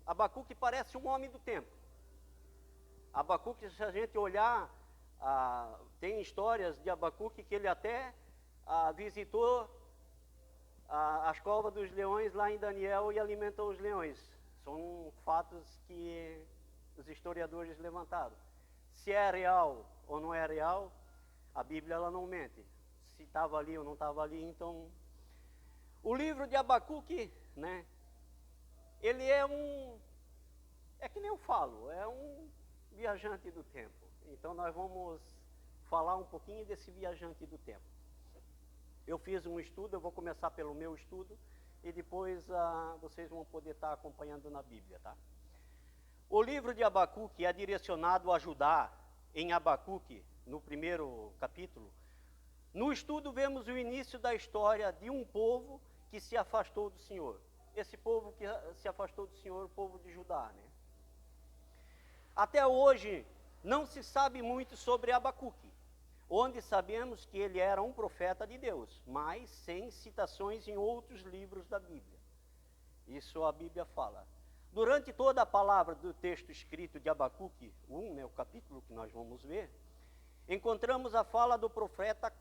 Abacuque parece um homem do tempo. Abacuque, se a gente olhar, tem histórias de Abacuque que ele até visitou as covas dos leões lá em Daniel e alimentou os leões. São fatos que os historiadores levantaram. Se é real ou não é real, a Bíblia ela não mente. Se estava ali ou não estava ali, então... O livro de Abacuque, né? Ele é que nem eu falo, é um viajante do tempo. Então nós vamos falar um pouquinho desse viajante do tempo. Eu fiz um estudo, eu vou começar pelo meu estudo e depois vocês vão poder estar acompanhando na Bíblia, tá? O livro de Abacuque é direcionado a Judá. Em Abacuque, no primeiro capítulo, no estudo vemos o início da história de um povo que se afastou do Senhor. Esse povo que se afastou do Senhor, o povo de Judá, né? Até hoje, não se sabe muito sobre Abacuque, onde sabemos que ele era um profeta de Deus, mas sem citações em outros livros da Bíblia. Isso a Bíblia fala. Durante toda a palavra do texto escrito de Abacuque 1, né, o capítulo que nós vamos ver, encontramos a fala do profeta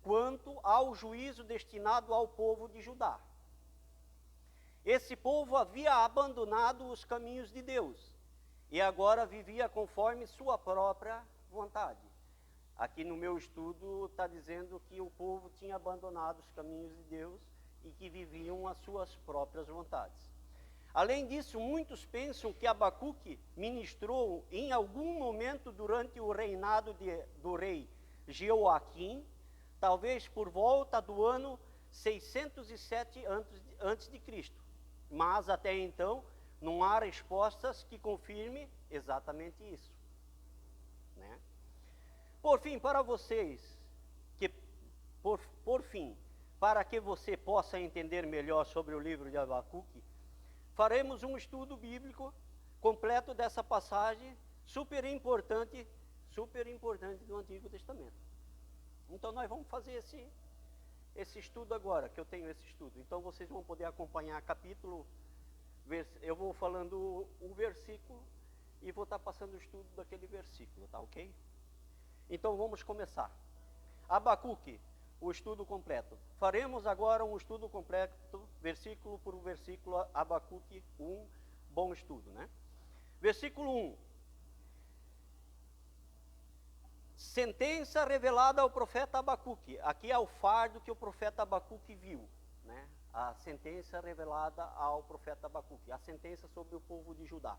quanto ao juízo destinado ao povo de Judá. Esse povo havia abandonado os caminhos de Deus e agora vivia conforme sua própria vontade. Aqui no meu estudo está dizendo que o povo tinha abandonado os caminhos de Deus e que viviam as suas próprias vontades. Além disso, muitos pensam que Abacuque ministrou em algum momento durante o reinado do rei Jeoaquim, talvez por volta do ano 607 a.C. Mas até então não há respostas que confirmem exatamente isso, né? Por fim, para vocês, para que você possa entender melhor sobre o livro de Abacuque, faremos um estudo bíblico completo dessa passagem super importante do Antigo Testamento. Então nós vamos fazer esse estudo agora, que eu tenho esse estudo. Então vocês vão poder acompanhar capítulo, eu vou falando o versículo e vou estar passando o estudo daquele versículo, tá ok? Então vamos começar. Abacuque, o estudo completo. Faremos agora um estudo completo, versículo por versículo, Abacuque 1, bom estudo, né? Versículo 1. Sentença revelada ao profeta Abacuque. Aqui é o fardo que o profeta Abacuque viu, né? A sentença revelada ao profeta Abacuque, a sentença sobre o povo de Judá.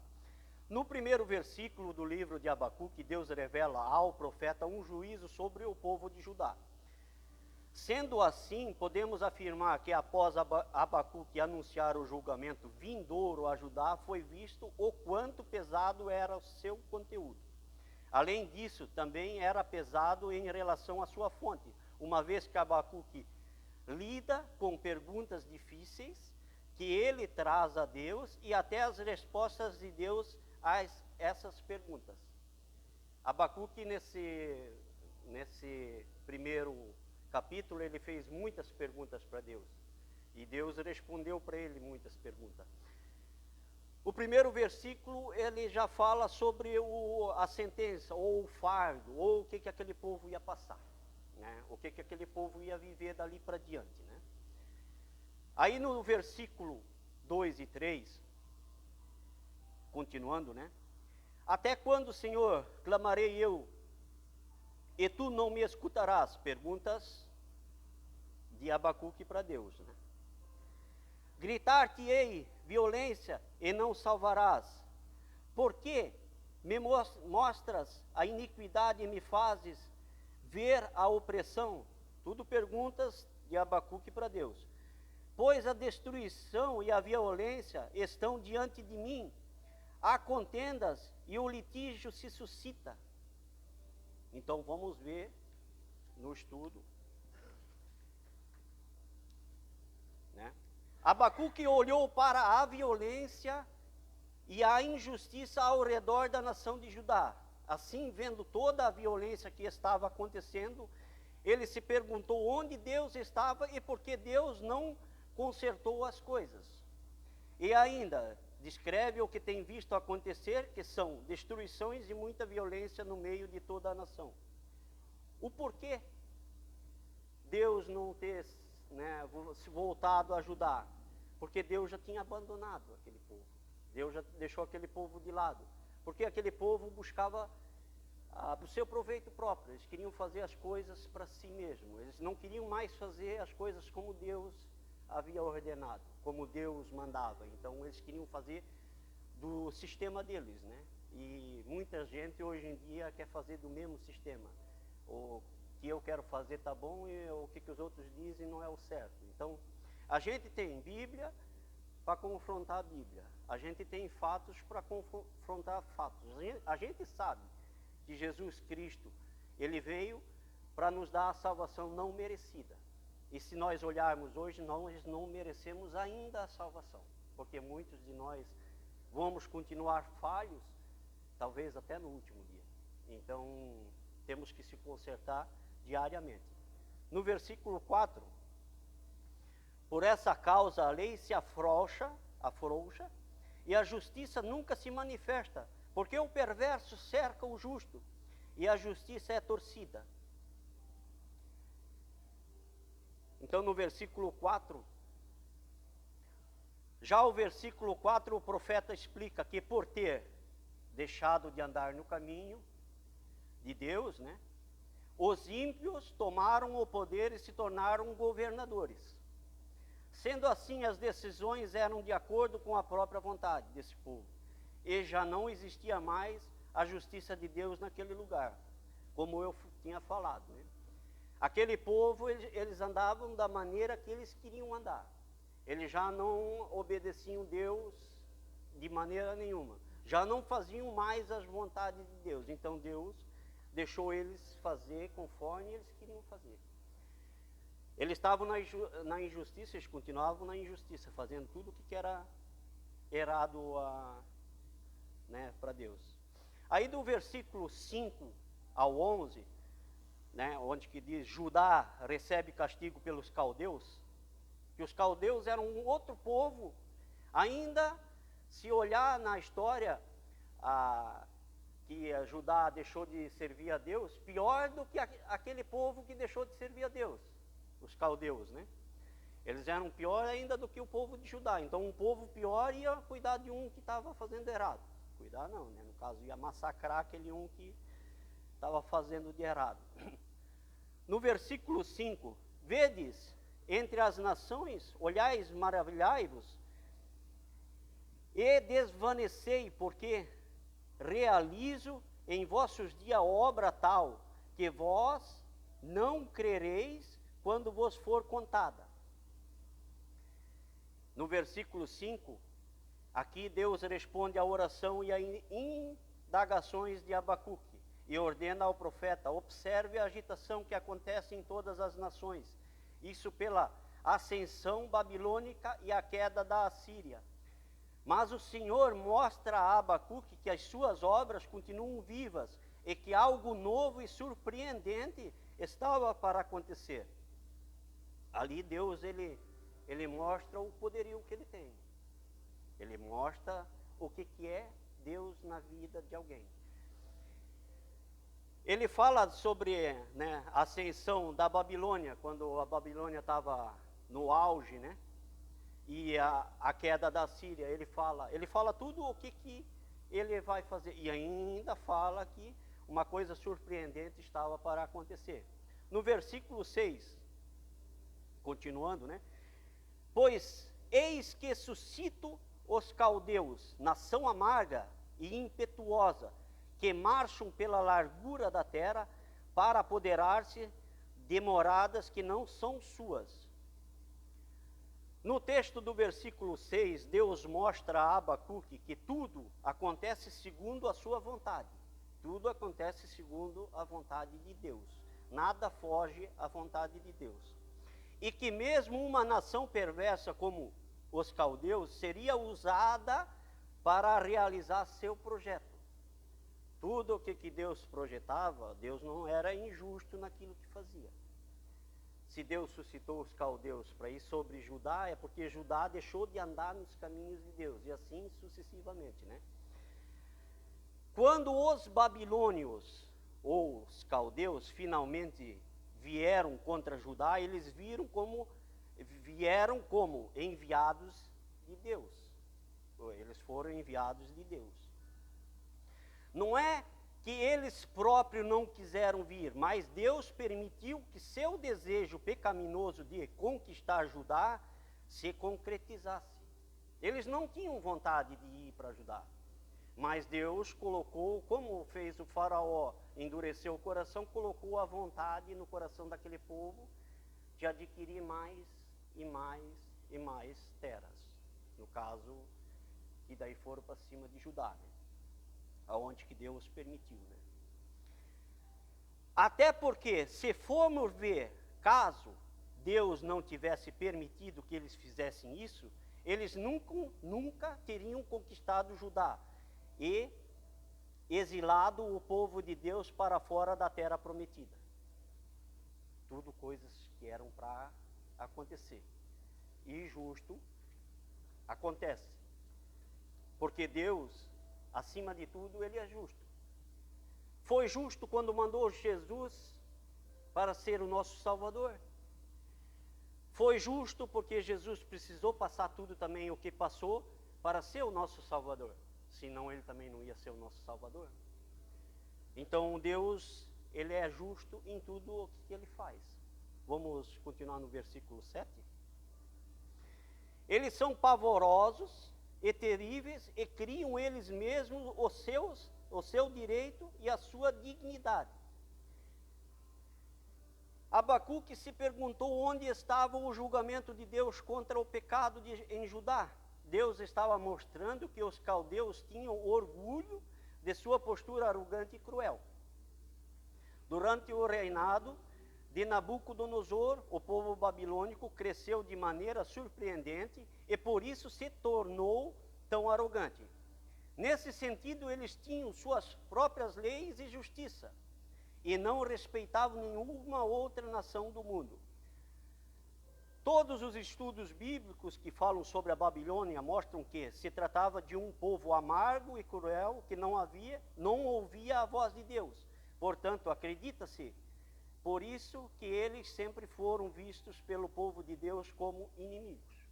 No primeiro versículo do livro de Abacuque, Deus revela ao profeta um juízo sobre o povo de Judá. Sendo assim, podemos afirmar que após Abacuque anunciar o julgamento vindouro a Judá, foi visto o quanto pesado era o seu conteúdo. Além disso, também era pesado em relação à sua fonte, uma vez que Abacuque lida com perguntas difíceis que ele traz a Deus e até as respostas de Deus a essas perguntas. Abacuque, nesse primeiro capítulo, ele fez muitas perguntas para Deus e Deus respondeu para ele muitas perguntas. O primeiro versículo, ele já fala sobre a sentença, ou o fardo, ou o que aquele povo ia passar, né? O que aquele povo ia viver dali para diante, né? Aí no versículo 2 e 3, continuando, né? Até quando, Senhor, clamarei eu, e tu não me escutarás? Perguntas de Abacuque para Deus, né? Gritar-te-ei violência e não salvarás. Por que me mostras a iniquidade e me fazes ver a opressão? Tudo perguntas de Abacuque para Deus. Pois a destruição e a violência estão diante de mim, há contendas e o litígio se suscita. Então vamos ver no estudo, né? Abacuque olhou para a violência e a injustiça ao redor da nação de Judá. Assim, vendo toda a violência que estava acontecendo, ele se perguntou onde Deus estava e por que Deus não consertou as coisas. E ainda, descreve o que tem visto acontecer, que são destruições e muita violência no meio de toda a nação. O porquê Deus não ter, né, se voltado a ajudar? Porque Deus já tinha abandonado aquele povo. Deus já deixou aquele povo de lado. Porque aquele povo buscava o seu proveito próprio. Eles queriam fazer as coisas para si mesmo. Eles não queriam mais fazer as coisas como Deus havia ordenado, como Deus mandava. Então eles queriam fazer do sistema deles, né? E muita gente hoje em dia quer fazer do mesmo sistema. O que eu quero fazer tá bom e o que os outros dizem não é o certo. Então a gente tem Bíblia para confrontar a Bíblia. A gente tem fatos para confrontar fatos. A gente sabe que Jesus Cristo, ele veio para nos dar a salvação não merecida. E se nós olharmos hoje, nós não merecemos ainda a salvação, porque muitos de nós vamos continuar falhos, talvez até no último dia. Então, temos que se consertar diariamente. No versículo 4, por essa causa a lei se afrouxa, e a justiça nunca se manifesta, porque o perverso cerca o justo, e a justiça é torcida. Então no versículo 4, já o versículo 4, o profeta explica que por ter deixado de andar no caminho de Deus, né, os ímpios tomaram o poder e se tornaram governadores. Sendo assim, as decisões eram de acordo com a própria vontade desse povo. E já não existia mais a justiça de Deus naquele lugar, como eu tinha falado, né? Aquele povo, eles andavam da maneira que eles queriam andar. Eles já não obedeciam Deus de maneira nenhuma. Já não faziam mais as vontades de Deus. Então Deus deixou eles fazer conforme eles queriam fazer. Eles estavam na injustiça, eles continuavam na injustiça, fazendo tudo o que era errado né, para Deus. Aí do versículo 5 ao 11, né, onde que diz, Judá recebe castigo pelos caldeus, que os caldeus eram um outro povo, ainda se olhar na história, que Judá deixou de servir a Deus, pior do que aquele povo que deixou de servir a Deus, os caldeus, né? Eles eram pior ainda do que o povo de Judá. Então um povo pior ia cuidar de um que estava fazendo errado. Cuidar não, né? No caso ia massacrar aquele um que estava fazendo de errado. No versículo 5, vedes entre as nações, olhais, maravilhai-vos, e desvanecei, porque realizo em vossos dias obra tal, que vós não crereis quando vos for contada. No versículo 5, aqui Deus responde à oração e às indagações de Abacuque, e ordena ao profeta, observe a agitação que acontece em todas as nações, isso pela ascensão babilônica e a queda da Assíria. Mas o Senhor mostra a Abacuque que as suas obras continuam vivas e que algo novo e surpreendente estava para acontecer. Ali Deus, ele mostra o poderio que ele tem. Ele mostra o que é Deus na vida de alguém. Ele fala sobre, né, a ascensão da Babilônia, quando a Babilônia estava no auge, né? E a queda da Síria. Ele fala tudo o que ele vai fazer. E ainda fala que uma coisa surpreendente estava para acontecer. No versículo 6, continuando, né? Pois eis que suscito os caldeus, nação amarga e impetuosa, que marcham pela largura da terra para apoderar-se de moradas que não são suas. No texto do versículo 6, Deus mostra a Abacuque que tudo acontece segundo a sua vontade. Tudo acontece segundo a vontade de Deus. Nada foge à vontade de Deus. E que mesmo uma nação perversa como os caldeus seria usada para realizar seu projeto. Tudo o que Deus projetava, Deus não era injusto naquilo que fazia. se Deus suscitou os caldeus para ir sobre Judá, é porque Judá deixou de andar nos caminhos de Deus, e assim sucessivamente, né? Quando os babilônios, ou os caldeus, finalmente vieram contra Judá, eles vieram como enviados de Deus. Eles foram enviados de Deus. Não é que eles próprios não quiseram vir, mas Deus permitiu que seu desejo pecaminoso de conquistar Judá se concretizasse. Eles não tinham vontade de ir para Judá, mas Deus colocou, como fez o faraó endurecer o coração, colocou a vontade no coração daquele povo de adquirir mais e mais e mais terras. No caso, que daí foram para cima de Judá, né? Aonde que Deus permitiu, né? Até porque, se formos ver, caso Deus não tivesse permitido que eles fizessem isso, eles nunca teriam conquistado Judá e exilado o povo de Deus para fora da terra prometida. Tudo coisas que eram para acontecer. E justo acontece. Porque Deus, acima de tudo, Ele é justo. Foi justo quando mandou Jesus para ser o nosso Salvador. Foi justo porque Jesus precisou passar tudo também o que passou para ser o nosso Salvador. Senão Ele também não ia ser o nosso Salvador. Então Deus, Ele é justo em tudo o que Ele faz. Vamos continuar no versículo 7. Eles são pavorosos e terríveis e criam eles mesmos o seu direito e a sua dignidade. Abacuque se perguntou onde estava o julgamento de Deus contra o pecado em Judá. Deus estava mostrando que os caldeus tinham orgulho de sua postura arrogante e cruel. Durante o reinado de Nabucodonosor, o povo babilônico cresceu de maneira surpreendente e por isso se tornou tão arrogante. Nesse sentido, eles tinham suas próprias leis e justiça e não respeitavam nenhuma outra nação do mundo. Todos os estudos bíblicos que falam sobre a Babilônia mostram que se tratava de um povo amargo e cruel que não ouvia a voz de Deus. Portanto, acredita-se, por isso que eles sempre foram vistos pelo povo de Deus como inimigos.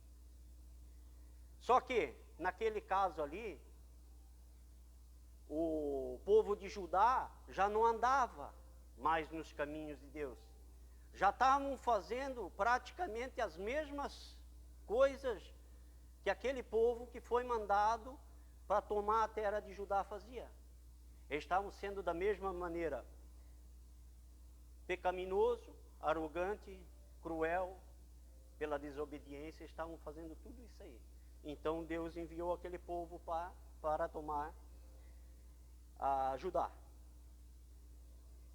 Só que, naquele caso ali, o povo de Judá já não andava mais nos caminhos de Deus. Já estavam fazendo praticamente as mesmas coisas que aquele povo que foi mandado para tomar a terra de Judá fazia. Eles estavam sendo da mesma maneira pecaminoso, arrogante, cruel, pela desobediência, estavam fazendo tudo isso aí. Então Deus enviou aquele povo para tomar a Judá.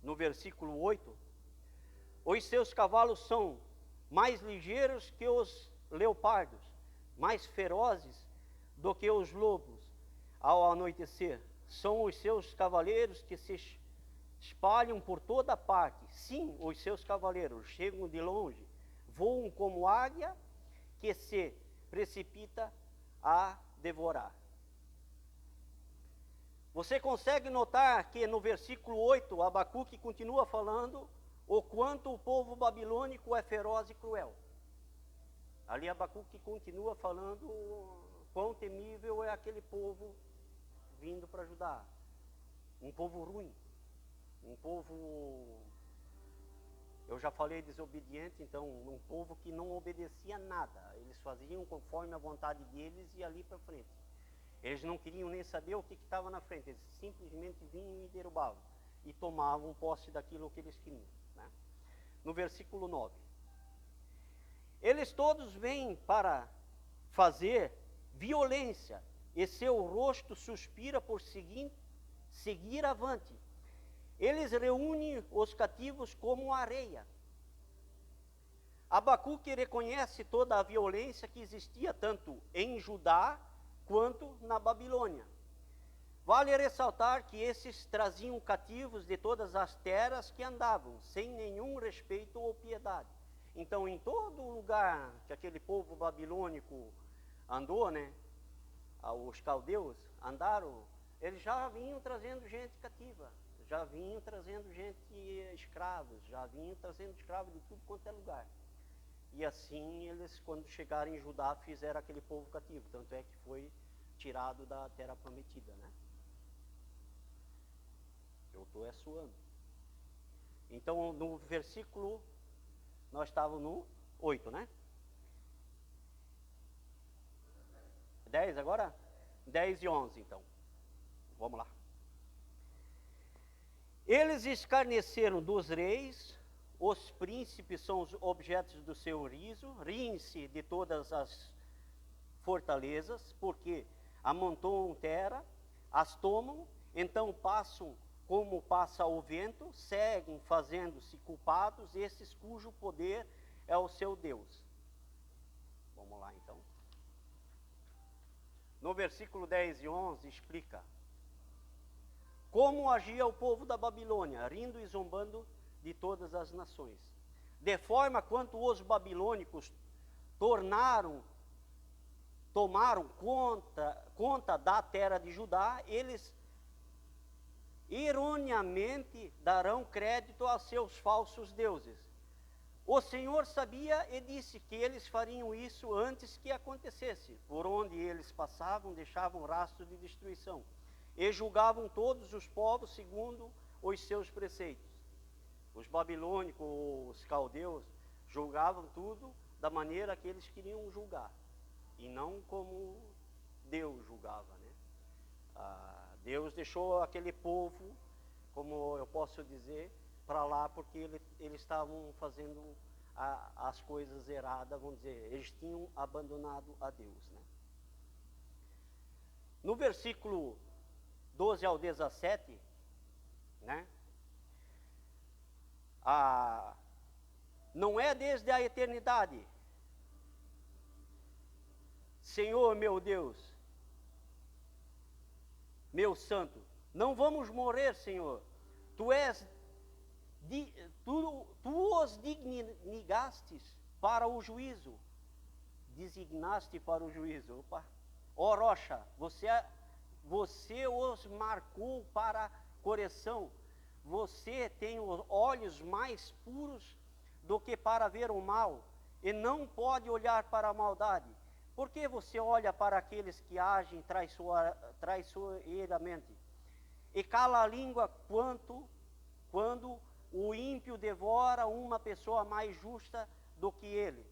No versículo 8, os seus cavalos são mais ligeiros que os leopardos, mais ferozes do que os lobos ao anoitecer. São os seus cavaleiros que se espalham por toda parte. Sim, os seus cavaleiros chegam de longe, voam como águia que se precipita a devorar. Você consegue notar que no versículo 8, Abacuque continua falando o quanto o povo babilônico é feroz e cruel. Ali Abacuque continua falando quão temível é aquele povo vindo para Judá. Um povo ruim, um povo, eu já falei desobediente, então um povo que não obedecia nada. Eles faziam conforme a vontade deles e ali para frente. Eles não queriam nem saber o que estava na frente, eles simplesmente vinham e derrubavam e tomavam posse daquilo que eles queriam, né? No versículo 9. Eles todos vêm para fazer violência e seu rosto suspira por seguir avante. Eles reúnem os cativos como areia. Abacuque reconhece toda a violência que existia tanto em Judá quanto na Babilônia. Vale ressaltar que esses traziam cativos de todas as terras que andavam, sem nenhum respeito ou piedade. Então, em todo lugar que aquele povo babilônico andou, né, os caldeus andaram, eles já vinham trazendo gente cativa, já vinham trazendo gente escravos, já vinham trazendo escravos de tudo quanto é lugar. E assim eles, quando chegaram em Judá, fizeram aquele povo cativo. Tanto é que foi tirado da terra prometida, né? Eu estou suando. Então, no versículo, nós estávamos no 8, né? 10 agora? 10 e 11, então. Vamos lá. Eles escarneceram dos reis, os príncipes são os objetos do seu riso, riem-se de todas as fortalezas, porque amontoam terra, as tomam, então passam como passa o vento, seguem fazendo-se culpados, esses cujo poder é o seu Deus. Vamos lá então. No versículo 10 e 11 explica como agia o povo da Babilônia, rindo e zombando de todas as nações. De forma quanto os babilônicos tomaram conta da terra de Judá, eles erroneamente darão crédito aos seus falsos deuses. O Senhor sabia e disse que eles fariam isso antes que acontecesse. Por onde eles passavam, deixavam rastro de destruição. E julgavam todos os povos segundo os seus preceitos. Os babilônicos, os caldeus, julgavam tudo da maneira que eles queriam julgar. E não como Deus julgava, né? Deus deixou aquele povo, como eu posso dizer, para lá porque eles estavam fazendo as coisas erradas, vamos dizer, eles tinham abandonado a Deus, né? No versículo 12 ao 17, né? Não é desde a eternidade, Senhor meu Deus, meu santo, não vamos morrer, Senhor. Tu os dignigastes para o juízo. Designaste para o juízo. Opa. Ó rocha, você os marcou para correção. Você tem os olhos mais puros do que para ver o mal, e não pode olhar para a maldade. Por que você olha para aqueles que agem traiçoeiramente? E cala a língua quando o ímpio devora uma pessoa mais justa do que ele?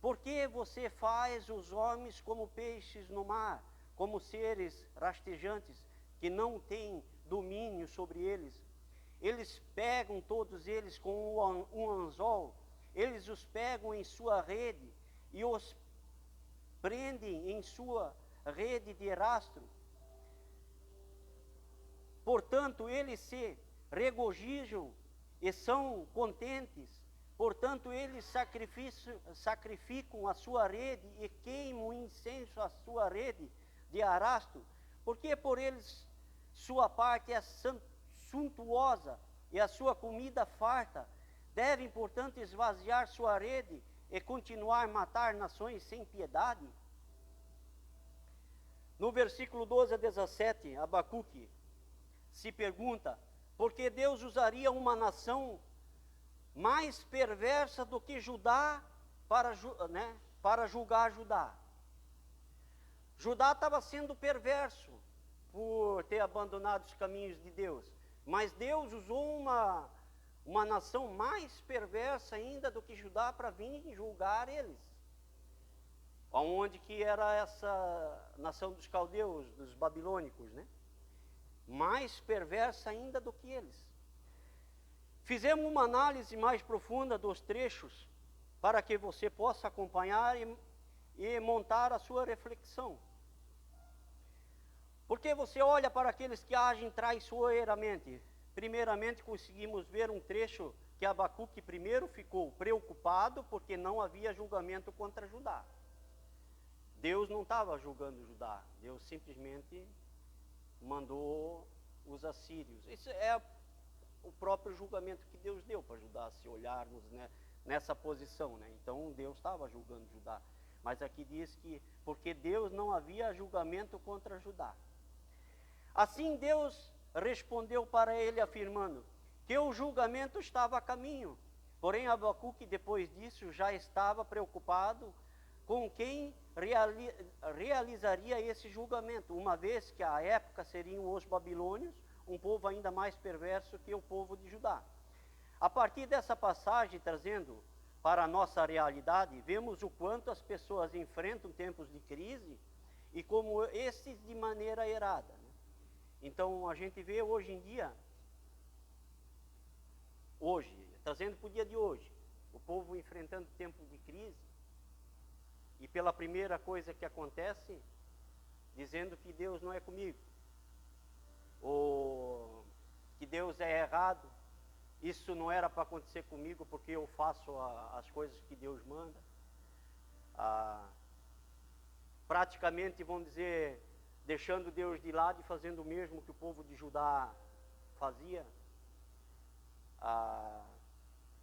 Por que você faz os homens como peixes no mar, como seres rastejantes, que não têm domínio sobre eles? Eles pegam todos eles com um anzol, eles os pegam em sua rede e os prendem em sua rede de rastro. Portanto, eles se regozijam e são contentes. Portanto, eles sacrificam a sua rede e queimam incenso à sua rede de arrasto, porque por eles sua parte é suntuosa e a sua comida farta. Devem, portanto, esvaziar sua rede e continuar a matar nações sem piedade. No versículo 12 a 17, Abacuque se pergunta por que Deus usaria uma nação mais perversa do que Judá para julgar Judá. Judá estava sendo perverso por ter abandonado os caminhos de Deus, mas Deus usou uma nação mais perversa ainda do que Judá para vir julgar eles. Aonde que era essa nação dos caldeus, dos babilônicos, né? Mais perversa ainda do que eles. Fizemos uma análise mais profunda dos trechos para que você possa acompanhar e montar a sua reflexão. Porque você olha para aqueles que agem traiçoeiramente. Primeiramente conseguimos ver um trecho que Abacuque primeiro ficou preocupado porque não havia julgamento contra Judá. Deus não estava julgando Judá, Deus simplesmente mandou os assírios. Isso é o próprio julgamento que Deus deu para Judá. Se olharmos, né, nessa posição, né? Então Deus estava julgando Judá. Mas aqui diz que porque Deus não havia julgamento contra Judá. Assim Deus respondeu para ele afirmando que o julgamento estava a caminho. Porém Abacuque depois disso já estava preocupado com quem realizaria esse julgamento, uma vez que à época seriam os babilônios, um povo ainda mais perverso que o povo de Judá. A partir dessa passagem, trazendo para a nossa realidade, vemos o quanto as pessoas enfrentam tempos de crise e como esses de maneira errada. Então a gente vê hoje em dia, trazendo para o dia de hoje, o povo enfrentando tempos de crise, e pela primeira coisa que acontece, dizendo que Deus não é comigo, ou que Deus é errado, isso não era para acontecer comigo porque eu faço as coisas que Deus manda. Praticamente, vamos dizer, deixando Deus de lado e fazendo o mesmo que o povo de Judá fazia.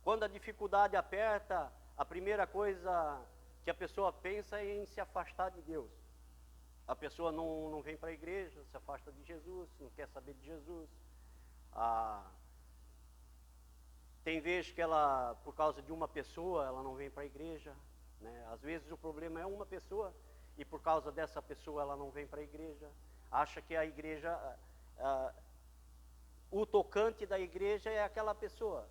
Quando a dificuldade aperta, a primeira coisa que a pessoa pensa é em se afastar de Deus. A pessoa não vem para a igreja, se afasta de Jesus, não quer saber de Jesus. Tem vezes que ela, por causa de uma pessoa, ela não vem para a igreja, né? Às vezes o problema é uma pessoa e por causa dessa pessoa ela não vem para a igreja. Acha que a igreja, o tocante da igreja é aquela pessoa.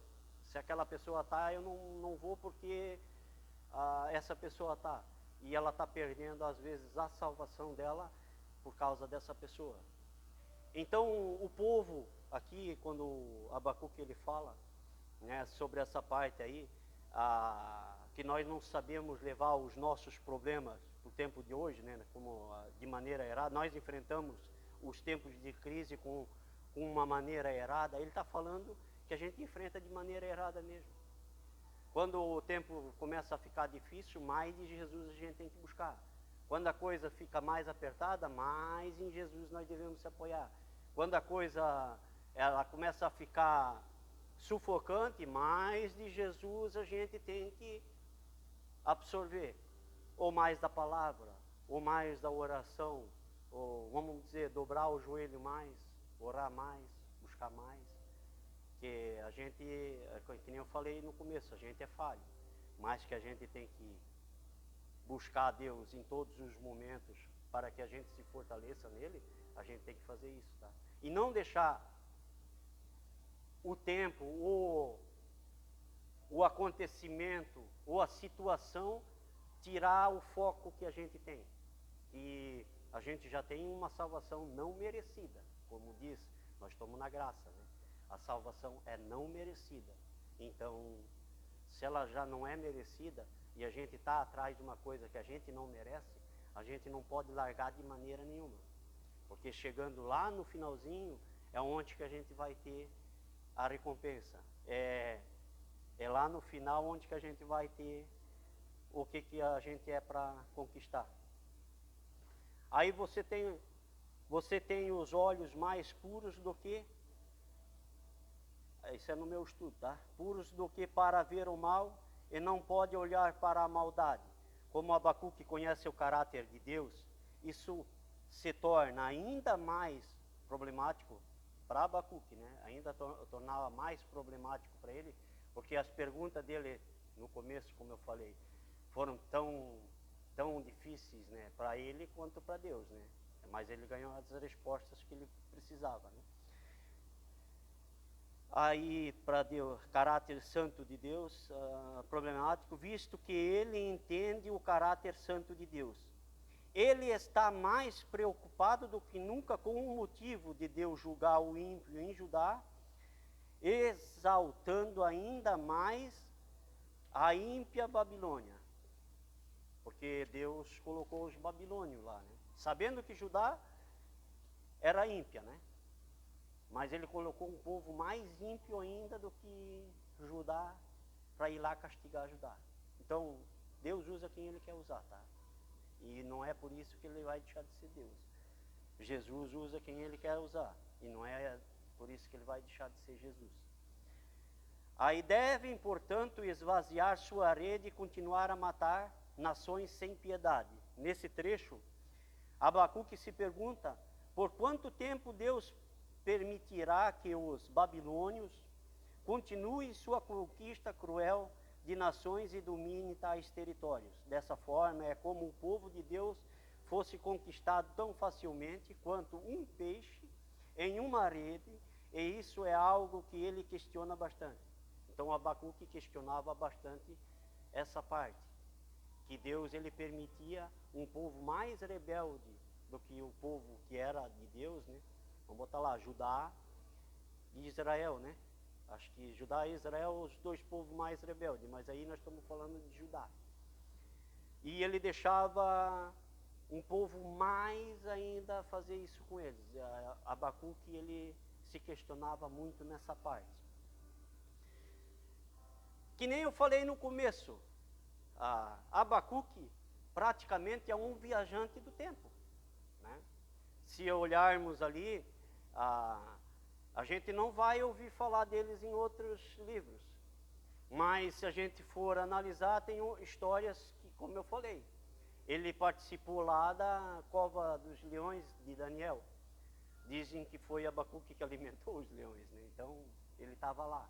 Se aquela pessoa está, eu não vou porque essa pessoa está. E ela está perdendo às vezes a salvação dela por causa dessa pessoa. Então o povo, aqui quando Abacuque ele fala, né, sobre essa parte aí, que nós não sabemos levar os nossos problemas para o tempo de hoje, né, como de maneira errada, nós enfrentamos os tempos de crise com uma maneira errada. Ele está falando que a gente enfrenta de maneira errada mesmo. Quando o tempo começa a ficar difícil, mais de Jesus a gente tem que buscar. Quando a coisa fica mais apertada, mais em Jesus nós devemos se apoiar. Quando a coisa ela começa a ficar sufocante, mais de Jesus a gente tem que absorver, ou mais da palavra, ou mais da oração, ou vamos dizer, dobrar o joelho mais, orar mais, buscar mais, que a gente, que nem eu falei no começo, a gente é falho, mas que a gente tem que buscar a Deus em todos os momentos para que a gente se fortaleça nele, a gente tem que fazer isso, tá? E não deixar o tempo, o acontecimento, ou a situação, tirar o foco que a gente tem. E a gente já tem uma salvação não merecida, como diz, nós estamos na graça, né? A salvação é não merecida. Então, se ela já não é merecida, e a gente está atrás de uma coisa que a gente não merece, a gente não pode largar de maneira nenhuma. Porque chegando lá no finalzinho, é onde que a gente vai ter a recompensa. É lá no final onde que a gente vai ter o que a gente é para conquistar. Aí você tem os olhos mais puros do que, isso é no meu estudo, tá? Puros do que para ver o mal e não pode olhar para a maldade. Como Abacuque conhece o caráter de Deus, isso se torna ainda mais problemático para Abacuque, né? Ainda tornava mais problemático para ele, porque as perguntas dele no começo, como eu falei, foram tão difíceis, né, para ele quanto para Deus, né? Mas ele ganhou as respostas que ele precisava, né? Aí para Deus, caráter santo de Deus, problemático, visto que ele entende o caráter santo de Deus. Ele está mais preocupado do que nunca com o motivo de Deus julgar o ímpio em Judá, exaltando ainda mais a ímpia Babilônia. Porque Deus colocou os babilônios lá, né? Sabendo que Judá era ímpia, né? Mas ele colocou um povo mais ímpio ainda do que Judá para ir lá castigar Judá. Então, Deus usa quem ele quer usar, tá? E não é por isso que ele vai deixar de ser Deus. Jesus usa quem ele quer usar. E não é por isso que ele vai deixar de ser Jesus. Aí devem, portanto, esvaziar sua rede e continuar a matar nações sem piedade. Nesse trecho, Abacuque se pergunta por quanto tempo Deus permitirá que os babilônios continuem sua conquista cruel de nações e domine tais territórios. Dessa forma, é como o povo de Deus fosse conquistado tão facilmente quanto um peixe em uma rede, e isso é algo que ele questiona bastante. Então Abacuque questionava bastante essa parte, que Deus ele permitia um povo mais rebelde do que o povo que era de Deus, né? Vamos botar lá, Judá e Israel, né? Acho que Judá e Israel os dois povos mais rebeldes, mas aí nós estamos falando de Judá. E ele deixava um povo mais ainda fazer isso com eles. Abacuque ele se questionava muito nessa parte. Que nem eu falei no começo, Abacuque praticamente é um viajante do tempo, né? Se olharmos ali, a gente não vai ouvir falar deles em outros livros, mas se a gente for analisar, tem histórias que, como eu falei, ele participou lá da cova dos leões de Daniel. Dizem que foi Abacuque que alimentou os leões, né? Então ele estava lá,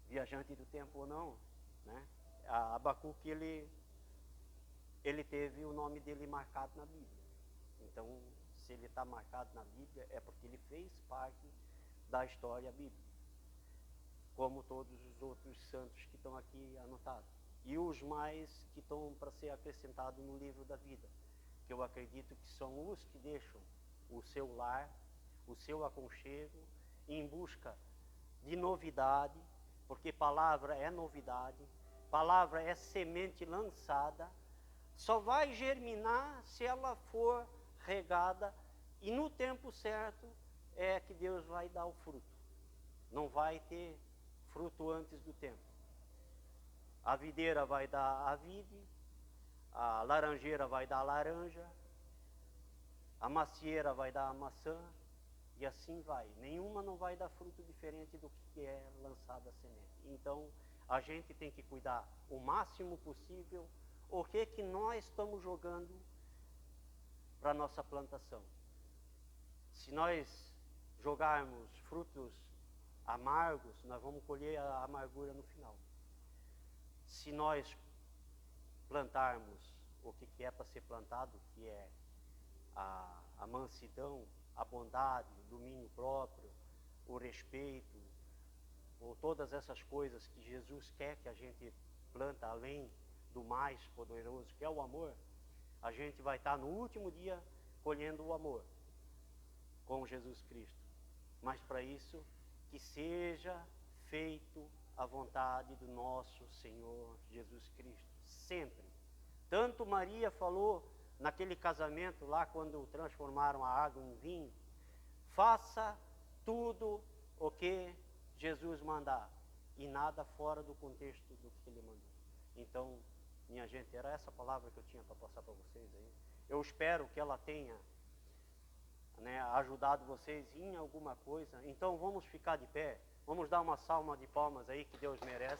viajante do tempo ou não, né? Abacuque ele teve o nome dele marcado na Bíblia. Então, se ele está marcado na Bíblia, é porque ele fez parte da história bíblica, como todos os outros santos que estão aqui anotados. E os mais que estão para ser acrescentados no livro da vida, que eu acredito que são os que deixam o seu lar, o seu aconchego, em busca de novidade, porque palavra é novidade, palavra é semente lançada, só vai germinar se ela for regada, e no tempo certo é que Deus vai dar o fruto. Não vai ter fruto antes do tempo. A videira vai dar a vide, a laranjeira vai dar a laranja, a macieira vai dar a maçã, e assim vai. Nenhuma não vai dar fruto diferente do que é lançada a semente. Então, a gente tem que cuidar o máximo possível o que nós estamos jogando para a nossa plantação. Se nós jogarmos frutos amargos, nós vamos colher a amargura no final. Se nós plantarmos o que é para ser plantado, que é a mansidão, a bondade, o domínio próprio, o respeito, ou todas essas coisas que Jesus quer que a gente planta além do mais poderoso, que é o amor, a gente vai estar no último dia colhendo o amor com Jesus Cristo. Mas para isso, que seja feito a vontade do nosso Senhor Jesus Cristo, sempre. Tanto Maria falou naquele casamento lá, quando transformaram a água em vinho, faça tudo o que Jesus mandar, e nada fora do contexto do que ele mandou. Então, minha gente, era essa palavra que eu tinha para passar para vocês aí. Eu espero que ela tenha, né, ajudado vocês em alguma coisa. Então vamos ficar de pé, vamos dar uma salva de palmas aí que Deus merece.